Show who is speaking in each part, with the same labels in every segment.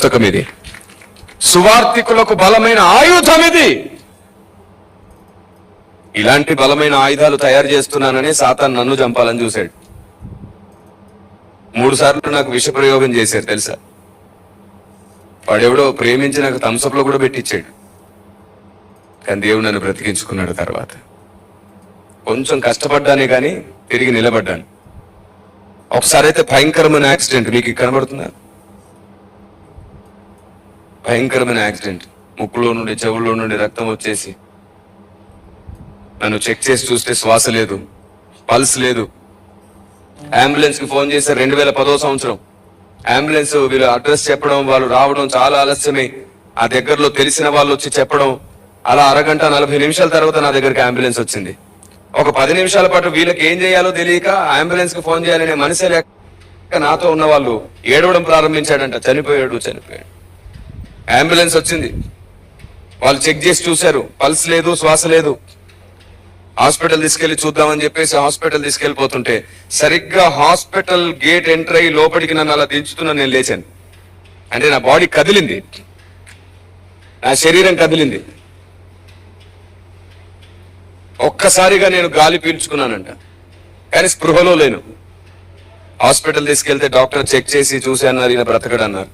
Speaker 1: పుస్తకం ఇది. సువార్థికులకు బలమైన ఆయుధం ఇది. ఇలాంటి బలమైన ఆయుధాలు తయారు చేస్తున్నానని సాతాను నన్ను చంపాలని చూశాడు. 3 సార్లు నాకు విష ప్రయోగం చేశారు తెలుసా. వాడెవడో ప్రేమించి నాకు థమ్సప్ లో కూడా పెట్టించాడు. కానీ దేవుడు నన్ను బ్రతికించుకున్నాడు. తర్వాత కొంచెం కష్టపడ్డానే కానీ తిరిగి నిలబడ్డాను. ఒకసారి అయితే భయంకరమైన యాక్సిడెంట్, మీకు కనబడుతుందా? భయంకరమైన యాక్సిడెంట్. ముక్కులో నుండి చెవుల్లో నుండి రక్తం వచ్చేసి నన్ను చెక్ చేసి చూస్తే శ్వాస లేదు, పల్స్ లేదు. అంబులెన్స్ కి ఫోన్ చేశారు 2010 సంవత్సరం. అంబులెన్స్ వీళ్ళు అడ్రస్ చెప్పడం, వాళ్ళు రావడం చాలా ఆలస్యమై ఆ దగ్గరలో తెలిసిన వాళ్ళు వచ్చి చెప్పడం, అలా అరగంట 40 నిమిషాల తర్వాత నా దగ్గరికి అంబులెన్స్ వచ్చింది. ఒక 10 నిమిషాల పాటు వీళ్ళకి ఏం చేయాలో తెలియక అంబులెన్స్ కి ఫోన్ చేయాలనే మనసే లేక నాతో ఉన్న వాళ్ళు ఏడవడం ప్రారంభించాడంట. చనిపోయాడు. అంబులెన్స్ వచ్చింది, వాళ్ళు చెక్ చేసి చూశారు, పల్స్ లేదు, శ్వాస లేదు. హాస్పిటల్ తీసుకెళ్లి చూద్దామని చెప్పేసి హాస్పిటల్ తీసుకెళ్లిపోతుంటే సరిగ్గా హాస్పిటల్ గేట్ ఎంటర్ అయ్యి లోపలికి నన్ను అలా దించుతున్నా. నేను లేచాను. అంటే నా బాడీ కదిలింది, నా శరీరం కదిలింది. ఒక్కసారిగా నేను గాలి పీల్చుకున్నానంట, కానీ స్పృహలో లేను. హాస్పిటల్ తీసుకెళ్తే డాక్టర్ చెక్ చేసి చూసి అన్నారు, ఈయన బ్రతకడు అన్నారు.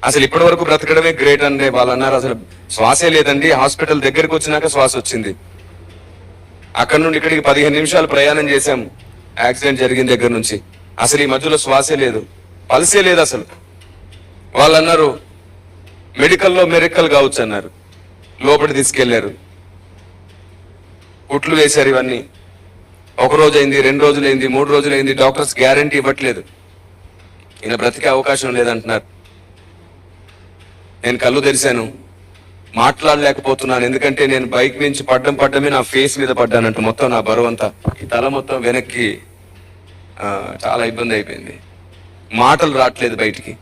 Speaker 1: అసలు ఇప్పటి వరకు బ్రతకడమే గ్రేట్ అంటే వాళ్ళు అన్నారు, అసలు శ్వాసే లేదండి. హాస్పిటల్ దగ్గరికి వచ్చినాక శ్వాస వచ్చింది. అక్కడ నుండి ఇక్కడికి 15 నిమిషాలు ప్రయాణం చేశాం యాక్సిడెంట్ జరిగిన దగ్గర నుంచి. అసలు ఈ మధ్యలో శ్వాసే లేదు, పల్సే లేదు అసలు. వాళ్ళు అన్నారు మెడికల్లో మెరికల్ కావచ్చు అన్నారు. లోపలి తీసుకెళ్లారు, కుట్లు వేశారు. ఇవన్నీ 1 రోజు అయింది, 2 రోజులైంది, 3 రోజులైంది. డాక్టర్స్ గ్యారంటీ ఇవ్వట్లేదు, ఈయన బ్రతికే అవకాశం లేదంటున్నారు. నేను కళ్ళు తెరిశాను, మాట్లాడలేకపోతున్నాను. ఎందుకంటే నేను బైక్ నుంచి పడ్డమే నా ఫేస్ మీద పడ్డానంట. మొత్తం నా బరువు అంతా, ఈ తల మొత్తం వెనక్కి, చాలా ఇబ్బంది అయిపోయింది. మాటలు రావట్లేదు బయటికి.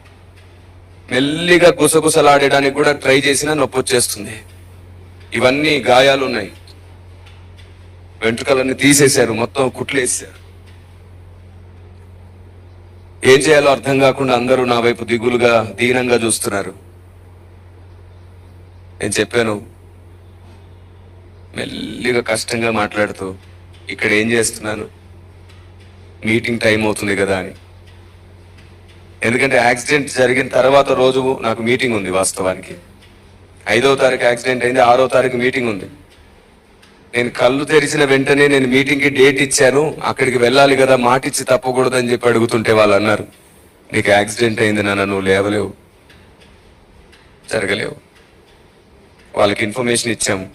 Speaker 1: మెల్లిగా గుసగుసలాడడానికి కూడా ట్రై చేసినా నొప్పి వచ్చేస్తుంది. ఇవన్నీ గాయాలు ఉన్నాయి. వెంట్రుకలన్నీ తీసేశారు, మొత్తం కుట్లు వేసారు. ఏం చేయాలో అర్థం కాకుండా అందరూ నా వైపు దిగులుగా దీనంగా చూస్తున్నారు. నేను చెప్పాను మెల్లిగా కష్టంగా మాట్లాడుతూ, ఇక్కడ ఏం చేస్తున్నాను, మీటింగ్ టైం అవుతుంది కదా అని. ఎందుకంటే యాక్సిడెంట్ జరిగిన తర్వాత రోజు నాకు మీటింగ్ ఉంది. వాస్తవానికి 5వ తారీఖు యాక్సిడెంట్ అయింది, 6వ తారీఖు మీటింగ్ ఉంది. నేను కళ్ళు తెరిచిన వెంటనే నేను మీటింగ్కి డేట్ ఇచ్చాను, అక్కడికి వెళ్ళాలి కదా, మాట ఇచ్చి తప్పకూడదని చెప్పి అడుగుతుంటే వాళ్ళు అన్నారు, నీకు యాక్సిడెంట్ అయింది నాన్న, నువ్వు లేవలేవు, జరగలేవు. వాళ్ళకి ఇన్ఫర్మేషన్ ఇచ్చాము.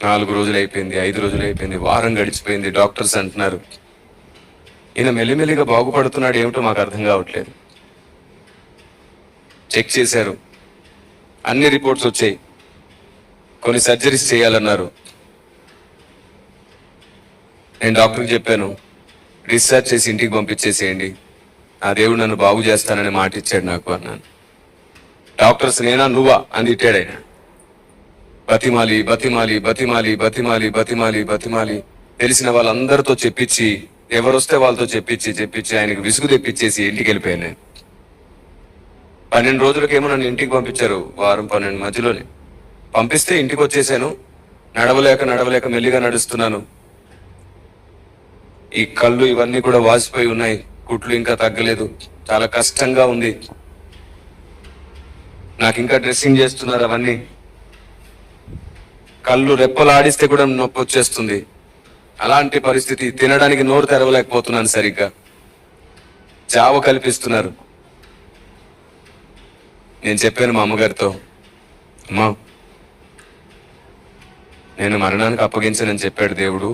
Speaker 1: 4 రోజులు అయిపోయింది, 5 రోజులు అయిపోయింది, వారం గడిచిపోయింది. డాక్టర్స్ అంటున్నారు ఈయన మెల్లిమెల్లిగా బాగుపడుతున్నాడు, ఏమిటో మాకు అర్థం కావట్లేదు. చెక్ చేశారు, అన్ని రిపోర్ట్స్ వచ్చాయి. కొన్ని సర్జరీస్ చేయాలన్నారు. నేను డాక్టర్కి చెప్పాను, డిశ్చార్జ్ చేసి ఇంటికి పంపించేసేయండి, ఆ దేవుడు నన్ను బాగు చేస్తానని మాట ఇచ్చాడు నాకు అన్నాను. డాక్టర్స్ నేనా నువ్వా అని తిట్టాడు ఆయన. బతిమాలి బతిమాలి బతిమాలి బతిమాలి బతిమాలి బతిమాలి తెలిసిన వాళ్ళందరితో చెప్పించి, ఎవరొస్తే వాళ్ళతో చెప్పించి ఆయనకు విసుగు తెప్పించేసి ఇంటికి వెళ్ళిపోయాను నేను. 12 రోజులకేమో నన్ను ఇంటికి పంపించారు, వారం 12 మధ్యలోనే పంపిస్తే ఇంటికి వచ్చేసాను. నడవలేక మెల్లిగా నడుస్తున్నాను. ఈ కళ్ళు ఇవన్నీ కూడా వాసిపోయి ఉన్నాయి, కుట్లు ఇంకా తగ్గలేదు, చాలా కష్టంగా ఉంది. నాకు ఇంకా డ్రెస్సింగ్ చేస్తున్నారు. అవన్నీ కళ్ళు రెప్పలాడిస్తే కూడా నొప్పి వచ్చేస్తుంది. అలాంటి పరిస్థితి. తినడానికి నోరు తెరవలేకపోతున్నాను సరిగ్గా. చావ కల్పిస్తున్నారు. నేను చెప్పాను మా అమ్మగారితో, అమ్మా నేను మరణానికి అప్పగించనని చెప్పాడు దేవుడు.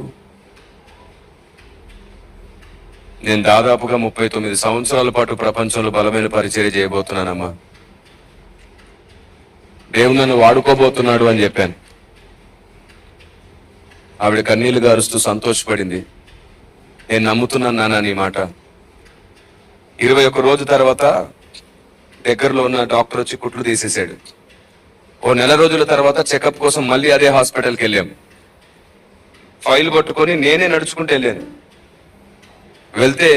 Speaker 1: నేను దాదాపుగా 39 సంవత్సరాల పాటు ప్రపంచంలో బలమైన పరిచర్య చేయబోతున్నానమ్మా, దేవుడు నన్ను వాడుకోబోతున్నాడు అని చెప్పాను. ఆవిడ కన్నీళ్లు గారుస్తూ సంతోషపడింది. నేను నమ్ముతున్నాను నాన్న నీ మాట. 21 రోజు తర్వాత దగ్గరలో ఉన్న డాక్టర్ వచ్చి కుట్లు తీసేశాడు. ఓ నెల రోజుల తర్వాత చెకప్ కోసం మళ్ళీ అదే హాస్పిటల్కి వెళ్ళాం. ఫైల్ పట్టుకొని నేనే నడుచుకుంటూ వెళ్ళాను. వెళ్తే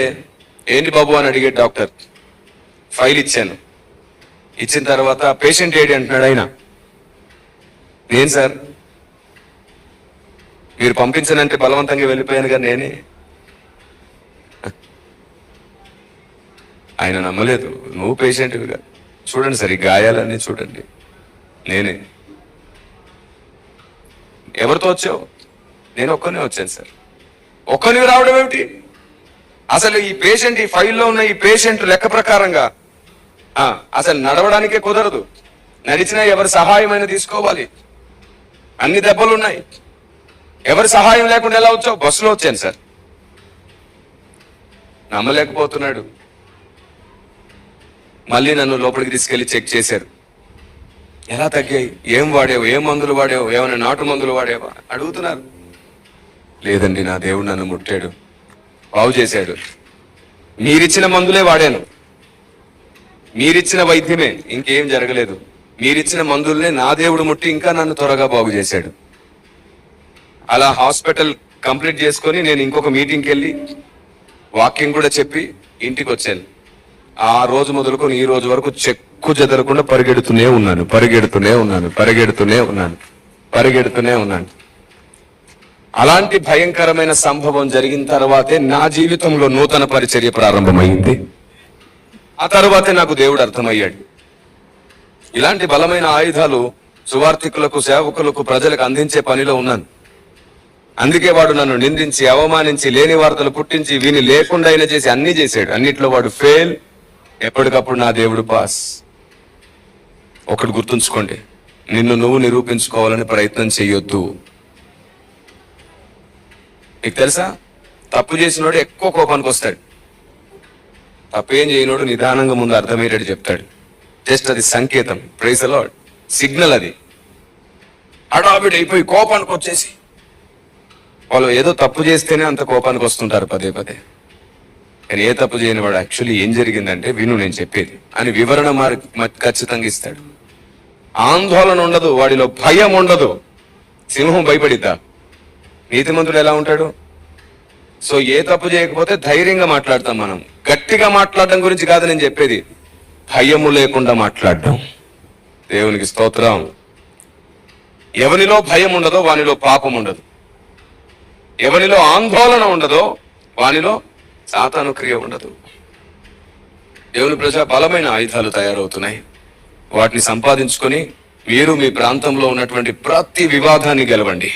Speaker 1: ఏంటి బాబు అని అడిగాడు డాక్టర్. ఫైల్ ఇచ్చాను. ఇచ్చిన తర్వాత పేషెంట్ ఏడి అంటున్నాడు ఆయన. నేను సార్, మీరు పంపించనంటే బలవంతంగా వెళ్ళిపోయాను కానీ నేనే. ఆయన నమ్మలేదు. నువ్వు పేషెంట్గా చూడండి సార్, ఈ గాయాలన్నీ చూడండి, నేనే. ఎవరితో వచ్చావు? నేను ఒక్కనే వచ్చాను సార్. ఒక్కనివి రావడం ఏమిటి? అసలు ఈ పేషెంట్, ఈ ఫైల్లో ఉన్న ఈ పేషెంట్ లెక్క ప్రకారంగా అసలు నడవడానికే కుదరదు. నడిచినా ఎవరి సహాయమైనా తీసుకోవాలి. అన్ని దెబ్బలు ఉన్నాయి. ఎవరి సహాయం లేకుండా ఎలా వచ్చావు? బస్సులో వచ్చాను సార్. నమ్మలేకపోతున్నాడు. మళ్ళీ నన్ను లోపలికి తీసుకెళ్లి చెక్ చేశారు. ఎలా తగ్గాయి? ఏం వాడావు? ఏం మందులు వాడావు? ఏమైనా నాటు మందులు వాడావా అడుగుతున్నారు. లేదండి, నా దేవుడు నన్ను ముట్టాడు, బాగు చేశాడు. మీరిచ్చిన మందులే వాడాను, మీరిచ్చిన వైద్యమే, ఇంకేం జరగలేదు. మీరిచ్చిన మందులనే నా దేవుడు ముట్టి ఇంకా నన్ను త్వరగా బాగు చేశాడు. అలా హాస్పిటల్ కంప్లీట్ చేసుకొని నేను ఇంకొక మీటింగ్కి వెళ్ళి వాక్యం కూడా చెప్పి ఇంటికి వచ్చాను. ఆ రోజు మొదలుకొని ఈ రోజు వరకు చెక్కు చెదరకుండా పరిగెడుతూనే ఉన్నాను. అలాంటి భయంకరమైన సంభవం జరిగిన తర్వాతే నా జీవితంలో నూతన పరిచర్య ప్రారంభమైంది. ఆ తర్వాతే నాకు దేవుడు అర్థమయ్యాడు. ఇలాంటి బలమైన ఆయుధాలు సువార్థికులకు, సేవకులకు, ప్రజలకు అందించే పనిలో ఉన్నాను. అందుకే వాడు నన్ను నిందించి, అవమానించి, లేని వార్తలు పుట్టించి, వీని లేకుండా అయినా చేసి అన్ని చేశాడు. అన్నిట్లో వాడు ఫెయిల్, ఎప్పటికప్పుడు నా దేవుడు పాస్. ఒకటి గుర్తుంచుకోండి, నిన్ను నువ్వు నిరూపించుకోవాలని ప్రయత్నం చెయ్యొద్దు. నీకు తెలుసా, తప్పు చేసినోడు ఎక్కువ కోపానికి వస్తాడు. తప్పేం చేయనోడు నిదానంగా ముందు అర్థమయ్యేటట్టు చెప్తాడు. జస్ట్ అది సంకేతం. ప్రైజ్ ది లార్డ్, సిగ్నల్ అది. హడావిడి అయిపోయి కోపానికి వచ్చేసి వాళ్ళు ఏదో తప్పు చేస్తేనే అంత కోపానికి వస్తుంటారు పదే పదే. కానీ ఏ తప్పు చేయని వాడు యాక్చువల్లీ ఏం జరిగిందంటే విను నేను చెప్పేది అని వివరణ ఖచ్చితంగా ఇస్తాడు. ఆందోళన ఉండదు, వాడిలో భయం ఉండదు. సింహం భయపడిద్దా? నీతిమంతుడు ఎలా ఉంటాడు? సో ఏ తప్పు చేయకపోతే ధైర్యంగా మాట్లాడతాం మనం. గట్టిగా మాట్లాడడం గురించి కాదు నేను చెప్పేది, భయము లేకుండా మాట్లాడడం. దేవునికి స్తోత్రం. ఎవనిలో భయం ఉండదో వానిలో పాపం ఉండదు. ఎవనిలో ఆందోళన ఉండదో వానిలో సాతాను క్రియ ఉండదు. దేవుని ప్రజా, బలమైన ఆయుధాలు తయారవుతున్నాయి. వాటిని సంపాదించుకొని మీరు మీ ప్రాంతంలో ఉన్నటువంటి ప్రతి వివాదాన్ని గెలవండి.